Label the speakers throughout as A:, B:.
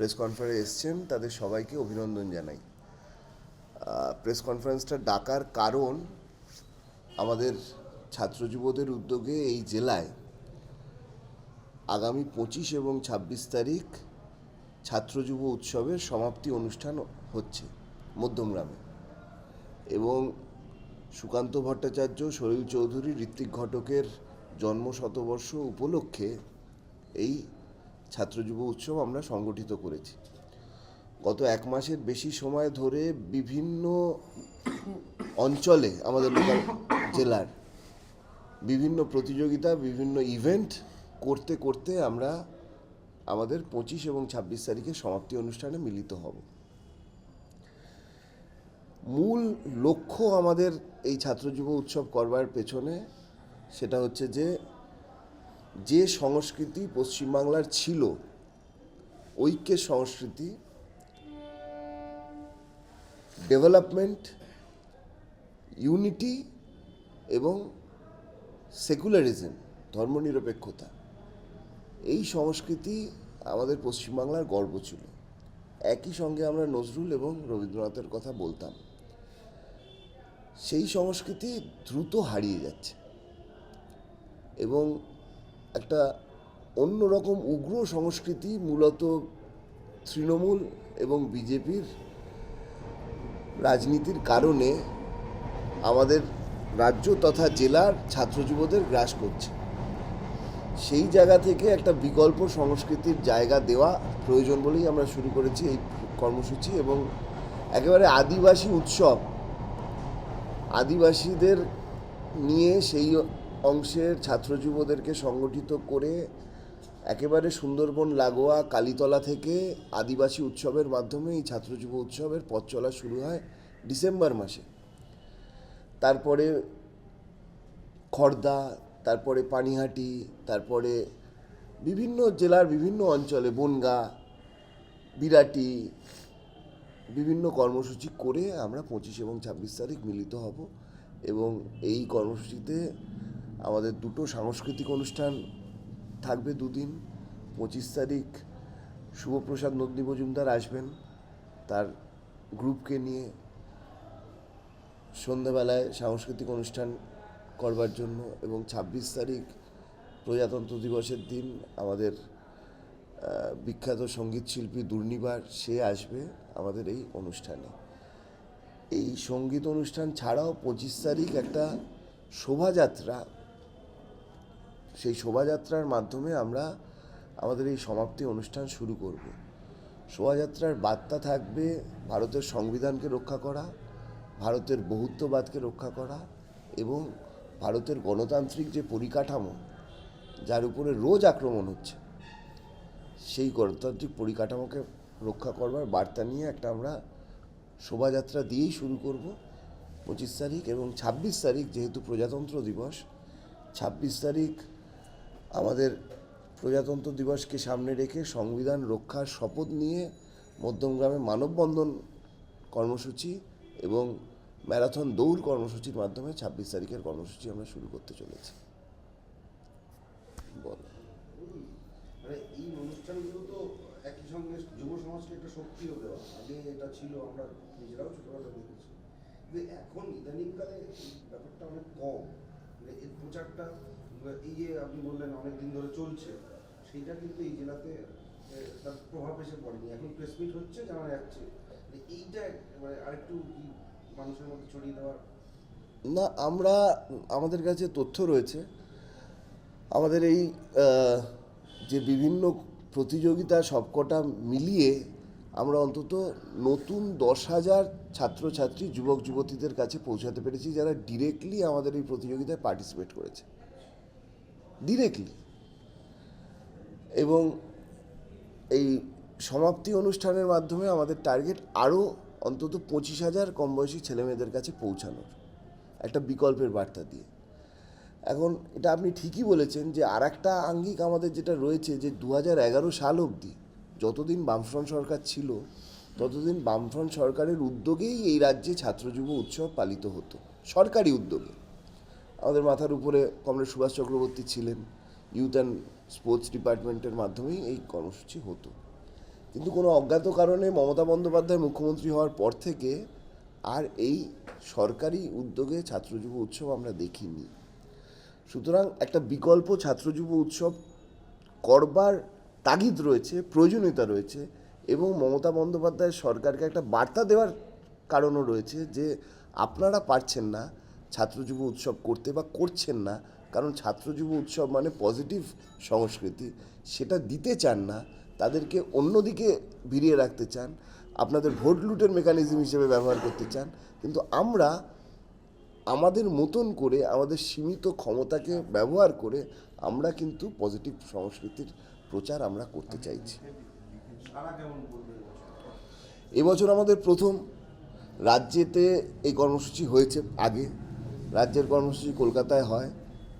A: Press কনফারেন্সে এসছেন তাদের সবাইকে অভিনন্দন জানাই। প্রেস কনফারেন্সটা ডাকার কারণ আমাদের ছাত্র যুবদের উদ্যোগে এই জেলায় আগামী 25 এবং 26 তারিখ ছাত্র যুব উৎসবের সমাপ্তি অনুষ্ঠান হচ্ছে মধ্যমগ্রামে, এবং সুকান্ত ভট্টাচার্য, সলিল চৌধুরী, ঋত্বিক ঘটকের জন্ম শতবর্ষ উপলক্ষে এই ছাত্র যুব উৎসব আমরা সংগঠিত করেছি। গত এক মাসের বেশি সময় ধরে বিভিন্ন অঞ্চলে আমাদের লোকাল জেলার বিভিন্ন প্রতিযোগিতা, বিভিন্ন ইভেন্ট করতে করতে আমরা আমাদের 25 এবং 26 তারিখে সমাপ্তি অনুষ্ঠানে মিলিত হব। মূল লক্ষ্য আমাদের এই ছাত্র যুব উৎসব করবার পেছনে সেটা হচ্ছে যে সংস্কৃতি পশ্চিমবাংলার ছিল, ঐক্যের সংস্কৃতি, ডেভেলপমেন্ট, ইউনিটি এবং সেকুলারিজম, ধর্মনিরপেক্ষতা, এই সংস্কৃতি আমাদের পশ্চিমবাংলার গর্ব ছিল। একই সঙ্গে আমরা নজরুল এবং রবীন্দ্রনাথের কথা বলতাম। সেই সংস্কৃতি দ্রুত হারিয়ে যাচ্ছে এবং একটা অন্যরকম উগ্র সংস্কৃতি মূলত তৃণমূল এবং বিজেপির রাজনীতির কারণে আমাদের রাজ্য তথা জেলার ছাত্র যুবদের গ্রাস করছে। সেই জায়গা থেকে একটা বিকল্প সংস্কৃতির জায়গা দেওয়া প্রয়োজন বলেই আমরা শুরু করেছি এই কর্মসূচি, এবং একেবারে আদিবাসী উৎসব, আদিবাসীদের নিয়ে সেই অংশের ছাত্র যুবদেরকে সংগঠিত করে একেবারে সুন্দরবন লাগোয়া কালীতলা থেকে আদিবাসী উৎসবের মাধ্যমে এই ছাত্র যুব উৎসবের পথ চলা শুরু হয় ডিসেম্বর মাসে। তারপরে খড়দা, তারপরে পানিহাটি, তারপরে বিভিন্ন জেলার বিভিন্ন অঞ্চলে বনগা, বিরাটি, বিভিন্ন কর্মসূচি করে আমরা 25 এবং 26 তারিখ মিলিত হব। এবং এই কর্মসূচিতে আমাদের দুটো সাংস্কৃতিক অনুষ্ঠান থাকবে দুদিন। 25 তারিখ শুভপ্রসাদ নন্দী মজুমদার আসবেন তার গ্রুপকে নিয়ে সন্ধ্যাবেলায় সাংস্কৃতিক অনুষ্ঠান করবার জন্য, এবং 26 তারিখ প্রজাতন্ত্র দিবসের দিন আমাদের বিখ্যাত সঙ্গীত শিল্পী দুর্নিবার সে আসবে আমাদের এই অনুষ্ঠানে। এই সঙ্গীত অনুষ্ঠান ছাড়াও 25 তারিখ একটা শোভাযাত্রা, সেই শোভাযাত্রার মাধ্যমে আমরা আমাদের এই সমাপ্তি অনুষ্ঠান শুরু করব। শোভাযাত্রার বার্তা থাকবে ভারতের সংবিধানকে রক্ষা করা, ভারতের বহুত্ববাদকে রক্ষা করা এবং ভারতের গণতান্ত্রিক যে পরিকাঠামো যার উপরে রোজ আক্রমণ হচ্ছে, সেই গণতান্ত্রিক পরিকাঠামোকে রক্ষা করবার বার্তা নিয়ে একটা আমরা শোভাযাত্রা দিয়েই শুরু করব 25 তারিখ। এবং 26 তারিখ যেহেতু প্রজাতন্ত্র দিবস, 26 তারিখ আমাদের প্রজাতন্ত্র দিবসকে সামনে রেখে সংবিধান রক্ষার শপথ নিয়ে মধ্যমগ্রামে মানববন্ধন কর্মসূচি এবং ম্যারাথন দৌড় কর্মসূচির মাধ্যমে 26 তারিখের কর্মসূচি আমরা শুরু করতে চলেছি।
B: মানে এই অনুষ্ঠানগুলো তো একই সঙ্গে যুব সমাজকে একটা শক্তিও দেওয়া, আগে এটা ছিল, আমরা নিজেরাও ছোটবেলা দেখেছি, কিন্তু এখন ইদানিংকালে এই ব্যাপারটা অনেক কম। মানে এর প্রচারটা, এই যে আপনি বললেন অনেক দিন ধরে চলছে, সেইটা কিন্তু এই জেলাতে তার প্রভাব এসে পড়েনি। এখন প্রেস মিট হচ্ছে, জানা যাচ্ছে, এইটা মানে আরেকটু কি মানুষের মধ্যে ছড়িয়ে দেওয়ার।
A: না, আমরা আমাদের কাছে তথ্য রয়েছে, আমাদের এই যে বিভিন্ন প্রতিযোগিতা সবকটা মিলিয়ে আমরা অন্তত নতুন 10,000 ছাত্রছাত্রী, যুবক যুবতীদের কাছে পৌঁছাতে পেরেছি যারা ডিরেক্টলি আমাদের এই প্রতিযোগিতায় পার্টিসিপেট করেছে, ডিরেক্টলি। এবং এই সমাপ্তি অনুষ্ঠানের মাধ্যমে আমাদের টার্গেট আরও অন্তত 25,000 কম বয়সী ছেলেমেয়েদের কাছে পৌঁছানোর একটা বিকল্পের বার্তা দিয়ে। এখন এটা আপনি ঠিকই বলেছেন যে আর একটা আঙ্গিক আমাদের যেটা রয়েছে, যে 2011 সাল অবধি যতদিন বামফ্রন্ট সরকার ছিল ততদিন বামফ্রন্ট সরকারের উদ্যোগেই এই রাজ্যে ছাত্র যুব উৎসব পালিত হতো, সরকারি উদ্যোগে। আমাদের মাথার উপরে কমরেড সুভাষ চক্রবর্তী ছিলেন, ইউথ অ্যান্ড স্পোর্টস ডিপার্টমেন্টের মাধ্যমেই এই কর্মসূচি হতো। কিন্তু কোনো অজ্ঞাত কারণে মমতা বন্দ্যোপাধ্যায় মুখ্যমন্ত্রী হওয়ার পর থেকে আর এই সরকারি উদ্যোগে ছাত্র যুব উৎসব আমরা দেখিনি। সুতরাং একটা বিকল্প ছাত্র যুব উৎসব করবার তাগিদ রয়েছে, প্রয়োজনীয়তা রয়েছে, এবং মমতা বন্দ্যোপাধ্যায়ের সরকারকে একটা বার্তা দেওয়ার কারণও রয়েছে যে আপনারা পারছেন না ছাত্র যুব উৎসব করতে বা করছেন না, কারণ ছাত্র যুব উৎসব মানে পজিটিভ সংস্কৃতি, সেটা দিতে চান না, তাদেরকে অন্যদিকে ভিড়িয়ে রাখতে চান, আপনাদের ভোট লুটের মেকানিজম হিসেবে ব্যবহার করতে চান। কিন্তু আমরা আমাদের মতন করে, আমাদের সীমিত ক্ষমতাকে ব্যবহার করে আমরা কিন্তু পজিটিভ সংস্কৃতির প্রচার আমরা করতে চাইছি।
B: সারা কেমন করবে
A: এবছর আমাদের প্রথম রাজ্যেতে এই কর্মসূচি হয়েছে। আগে রাজ্যের কর্মসূচি কলকাতায় হয়,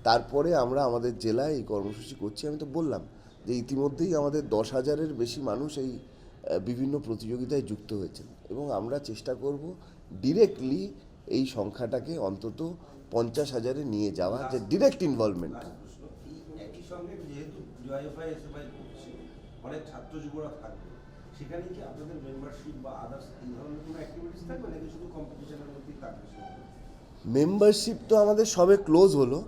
A: তারপরে আমরা আমাদের জেলায় এই কর্মসূচি করছি। আমি তো বললাম যে ইতিমধ্যেই আমাদের 10,000-এর বেশি মানুষ এই বিভিন্ন প্রতিযোগিতায় যুক্ত হয়েছেন, এবং আমরা চেষ্টা করব ডিরেক্টলি এই সংখ্যাটাকে অন্তত 50,000-এ নিয়ে যাওয়া, যে ডিরেক্ট ইনভলভমেন্ট।
B: প্রশ্ন, এই একই সঙ্গে যেহেতু জয়এফআই এসএফআই করছে, অনেক ছাত্র যুবরা থাকবে, সেখানে কি আপনাদের মেম্বারশিপ বা আদার্স এই ধরনের কোনো অ্যাক্টিভিটিস থাকবে নাকি শুধু কম্পিটিশনের মধ্যেই থাকবে?
A: মেম্বারশিপ তো আমাদের সবে ক্লোজ হলো।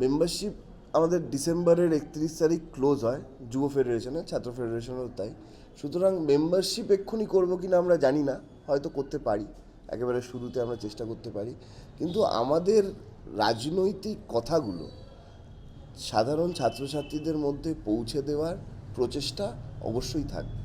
A: মেম্বারশিপ আমাদের ডিসেম্বরের 31 তারিখ ক্লোজ হয়, যুব ফেডারেশনে, ছাত্র ফেডারেশনেও তাই। সুতরাং মেম্বারশিপ এক্ষুনি করবো কিনা আমরা জানি না, হয়তো করতে পারি, একেবারে শুরুতে আমরা চেষ্টা করতে পারি। কিন্তু আমাদের রাজনৈতিক কথাগুলো সাধারণ ছাত্রছাত্রীদের মধ্যে পৌঁছে দেওয়ার প্রচেষ্টা অবশ্যই থাকবে।